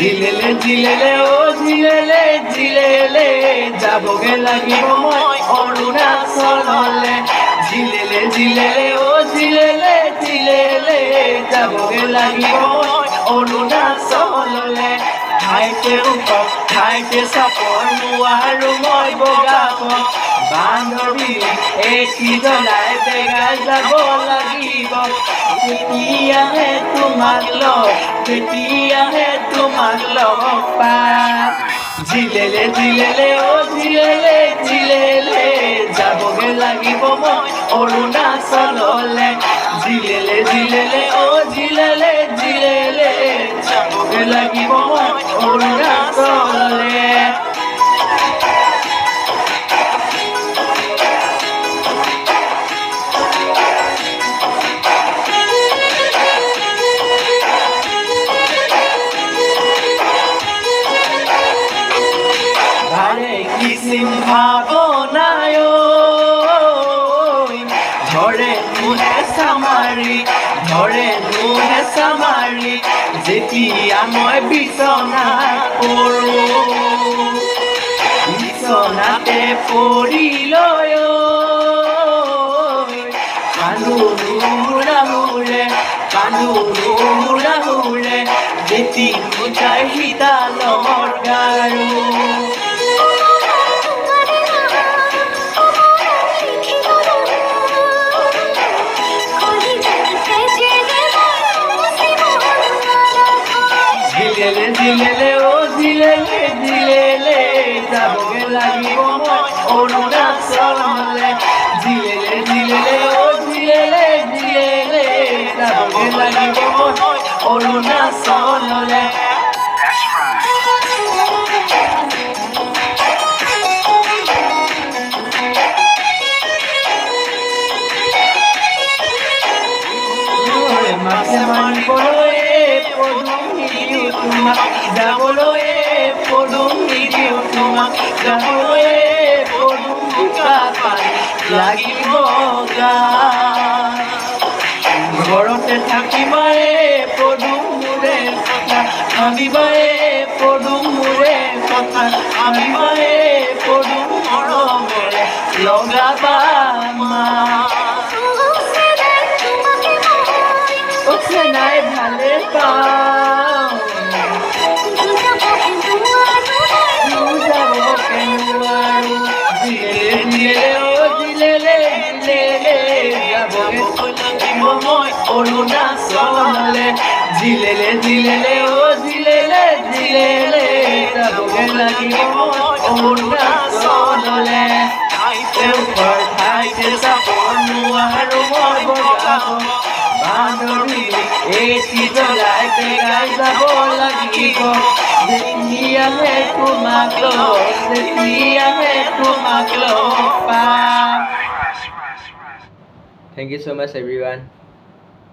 জিলেলে জিলেলে ও জিলেলে জিলেলে যাবগে লাগিব মই অৰুণাচললে জিলেলে জিলেলে ও জিলেলে জিলেলে যাবগে লাগিব মই অৰুণাচললে ঠাইতে উঠক ঠাইতে চাপৰ নোৱাৰো মই বগাব বান্ধৱী এটি জ্বলাই বেগাই যাব লাগিব তেতিয়াহে তোমাক লগ পাম জিলেলে জিলেলে ও জিলেলে জিলেলে যাবগে লাগিব মই অৰুণাচললে জিলেলে জিলেলে ও জিলেলে জিলেলে যাবগে লাগিব মই অৰুণাচললে কিসিম ভাবনায় ধৰে নুহে সামাৰি যেতিয়া মই বিচনা কৰো বিচনাতে পৰি লৈ কান্দো হুৰে যেতি মুঠাই শীতালৰ গাৰু জিলেলে জিলেলে ও জিলেলে জিলেলে যাবগে লাগিব মই অৰুণাচললে জিলেলে জিলেলে ও জিলেলে জিলেলে যাবগে লাগিব মই অৰুণাচললে মাছে মাৰিবলৈ পদুম নিদিওঁ তোমাক যাবলৈ পদুম নিদিওঁ তোমাক যাবলৈ পদুম বোকা পানী লাগিব ঘৰতে থাকিবাই পদুম মোৰে কথা ভাবিবাই পদুম মোৰে কথা ভাবিবাই পদুম মৰমেৰে লগাবা মা নাই ভালে পাওঁ জিলেলে যাবগে মই অৰুণাচললে জিলেলে জিলেলে ও জিলেলে জিলেলে যাবগে লাগিব মই অৰুণাচললে ঠাইতে উঠক ঠাইতে চাপৰ নোৱাৰো মই বগাব বান্ধৱী এটি জ্বলাই বেগাই যাব লাগিব যেতিয়াহে তোমাক লগ পাম। Thank you so much everyone.